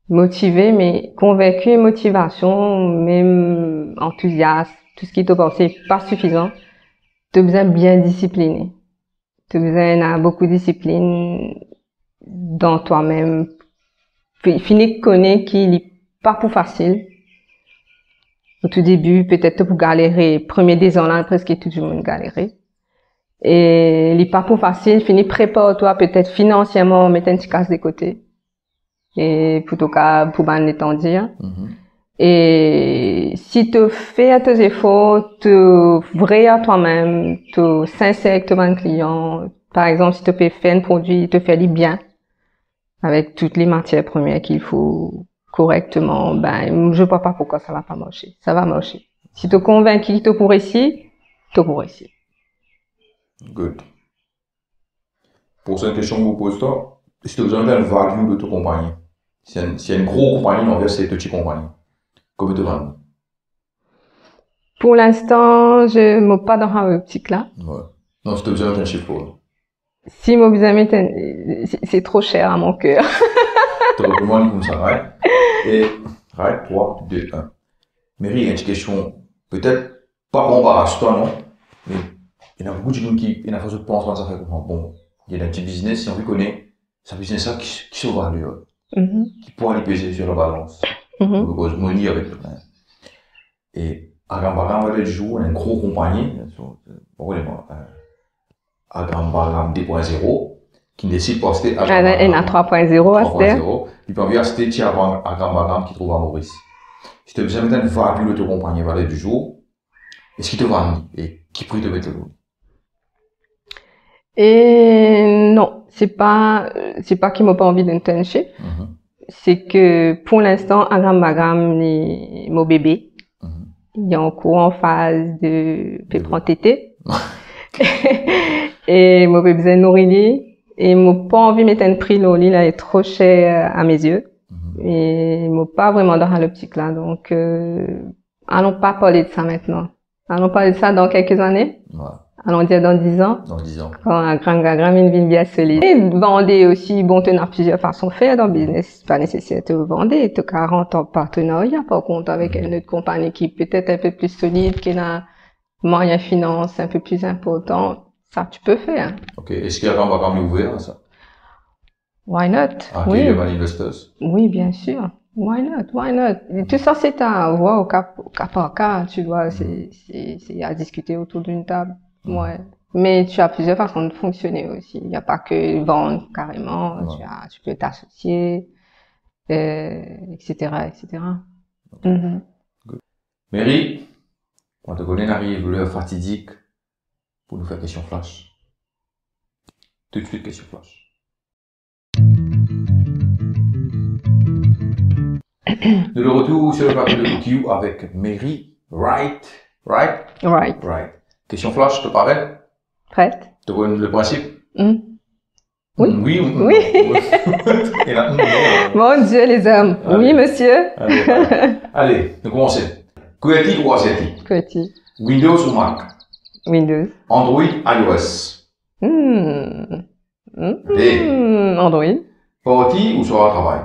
motivé, mais convaincu et motivation, même enthousiaste, tout ce qui te pense, c'est pas suffisant. Tu as besoin bien discipliné. Tu as besoin d'avoir beaucoup de discipline dans toi-même. Puis, finir de connaître qu'il n'est pas pour facile. Au tout début, peut-être pour galérer. Premier des ans, là, presque tout le monde galérer. Et il n'est pas pour facile. Finis prépare-toi, peut-être financièrement, mettre une petite casse de côté. Et pour tout cas, pour bien l'étendir. Et si tu fais tes efforts, tu vrai à toi-même, tu sincère avec ton client. Par exemple, si tu peux faire un produit, tu fais bien. Avec toutes les matières premières qu'il faut correctement, ben, je vois pas pourquoi ça va pas marcher. Ça va marcher. Si tu es convaincu que tu pourrais ici, tu pourrais ici. Good. Pour cette question que vous posez, si tu as besoin d'un value de ta compagnie, s'il y a une grosse compagnie envers cette petite compagnie, comment tu vends? Pour l'instant, je ne me pas dans un optique là. Ouais. Non, si tu as besoin d'un chiffre. Si mon besoin c'est trop cher à mon cœur. Tu recommandes comme ça, right? Et, right, 3, 2, 1. Mary, il y a une question, peut-être pas pour embarrasser toi, non? Mais il y en a beaucoup de gens qui, il y en a qui pensent quand ça fait comprendre. Bon, il y a un petit business, si on veut connaître, c'est un business là qui sauve valeur, qui pourra aller peser sur la balance. On peut money avec le client. Et, à Gambara, on va dire du jour, on a une grosse compagnie, à Gambara 2.0, qui décide de poster à Gambara. Elle a 3.0 à faire. 3.0, puis on vient acheter à Gambara qui trouve à Maurice. Si tu as besoin de value de ta compagnie, valeur du jour, est-ce qu'il te vend et qui prix te met le lot? Et non, c'est pas qu'ils m'ont pas envie d'internship. C'est que pour l'instant, Agram Bagram, mon bébé, il est en phase de prendre tété. Et mon bébé besoin de nourrir. Et ils m'ont pas envie de mettre un prix là, il est trop cher à mes yeux. Et ils m'ont pas vraiment dans l'optique là. Donc, allons pas parler de ça maintenant. Allons parler de ça dans quelques années. Ouais. Allons dire dans 10 ans. Dans 10 ans. Quand un grand une ville bien solide. Et vendre aussi, bon, tu as plusieurs façons de faire dans le business. C'est pas nécessaire de vendre. Tu as 40 ans de partenariat, par contre, avec une autre compagnie qui est peut-être un peu plus solide, qui a moyen finance un peu plus important. Ça, tu peux faire. Ok. Est-ce qu'il y a un background ouvert à ça? Why not? Oui. Les investors? Oui, bien sûr. Why not? Why not? Tout ça, c'est à voir au cas par cas, tu vois. C'est à discuter autour d'une table. Ouais. Mais tu as plusieurs façons de fonctionner aussi. Il n'y a pas que vendre carrément. Ouais. Tu peux t'associer, etc., etc. Mary, on te connaît, arrive l'heure fatidique pour nous faire question flash. Tout de suite, question flash. De retour sur le plateau de Q avec Mary, right? Question flash, te paraît? Prête. Tu connais le principe? Oui. Oui. Et là, Mon Dieu, les hommes. Allez. Oui, monsieur. Allez, nous commençons. QWERTY ou AZERTY? QWERTY. Windows ou Mac? Windows. Android, iOS? Android. Party ou soit travail?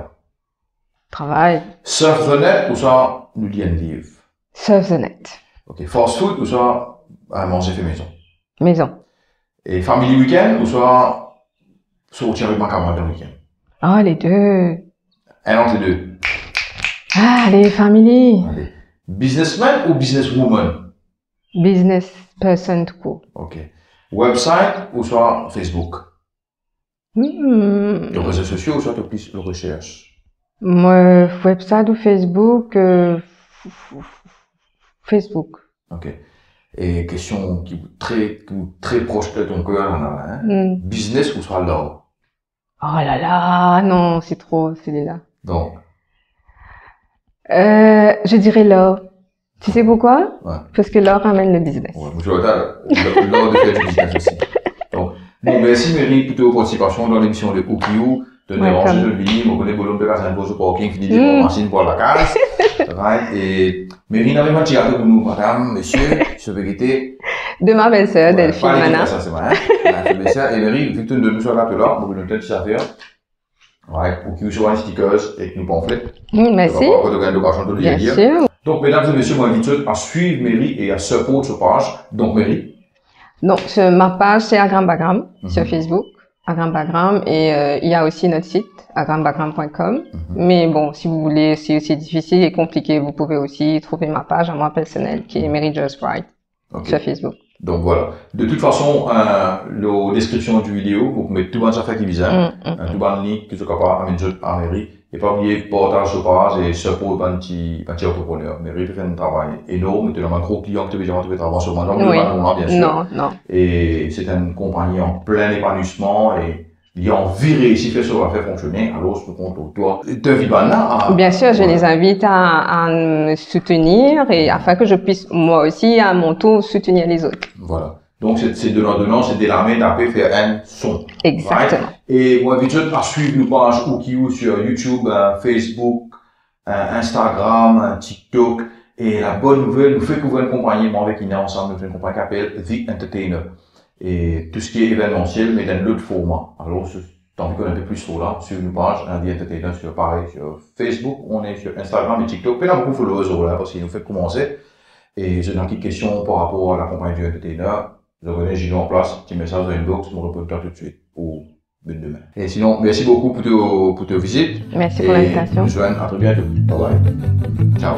Travail. Surf the net ou soit nous live? Surf the net. Ok. Fast food ou soit à manger fait maison? Maison. Et family week-end ou soit sortir avec ma camarade le week-end? Ah, les deux. Un entre les deux. Ah, les family. Allez. Businessman ou businesswoman? Business person tout court. Ok. Website ou soit Facebook? Les réseaux sociaux ou soit plus le recherche? Moi, website ou Facebook, Facebook. Ok. Et question qui est très proche de ton cœur, hein? Business ou soit l'or? Oh là là, non, c'est trop, celui-là. Donc. Je dirais l'or. Tu sais pourquoi? Ouais. Parce que l'or ramène le business. Ouais, je vois l'or de faire du business aussi. Donc, bon, merci Mary pour ta participation dans l'émission de Oukiou. De déranger le mini, on connaît Bolon de Casa, un beau parking, fini de machine pour la case. Right? Et Mary n'avait pas tiré pour nous, madame, monsieur, je vais quitter. De ma belle-sœur, Delphine Mana. Ça, c'est vrai. Et Mary, vu que tu nous sois là, on va nous donner ça à faire. Ouais, Oukiou sur un stickers et nous pamphlets. Merci. Bien sûr. Donc, mesdames et messieurs, moi, invite à suivre Mary et à support sur page. Donc, Mary. Donc, ma page, c'est Agrambagram sur Facebook. Agrambagram et il y a aussi notre site agrambagram.com. Mais bon, si vous voulez, si c'est difficile et compliqué, vous pouvez aussi trouver ma page à moi personnelle qui est Mary Just Right sur Facebook. Donc voilà. De toute façon, la description du vidéo, vous mettez tout le monde sur qui visite, tout le monde link que vous êtes capable à Mary. Et pas oublier partage sur page et support un petit entrepreneur. Mary fait un travail énorme. Tu as un gros client que tu veux dire, tu veux travailler sur moi. Bien sûr. Non. Et c'est une compagnie en plein épanouissement et il y a envie de réussir à faire ça, à faire fonctionner. Alors, je compte pour toi. Bien sûr, je les invite à me soutenir et afin que je puisse, moi aussi, à mon tour, soutenir les autres. Voilà. Donc, c'est donnant, c'est délarmer, taper, faire un son. Exactement. Right? Et moi, invite à suivre nos pages Oukiou sur YouTube, Facebook, Instagram, TikTok. Et la bonne nouvelle, nous fait couvrir une compagnie, moi avec Ina ensemble, nous fait une compagnie qui s'appelle The Entertainer. Et tout ce qui est événementiel, mais dans l'autre format. Alors, si t'as envie de connaître plus sur là, sur nos pages, The Entertainer, sur Facebook, on est sur Instagram et TikTok. Il y a beaucoup de followers là, parce qu'il nous fait commencer. Et j'ai une petite question par rapport à la compagnie du Entertainer. Je connais, j'ai mis en place, petit message dans l'inbox, je me réponds tout de suite pour demain. Et sinon, merci beaucoup pour ta visite. Merci pour l'invitation. Et je vous souhaite à très bientôt. Bye bye. Ciao.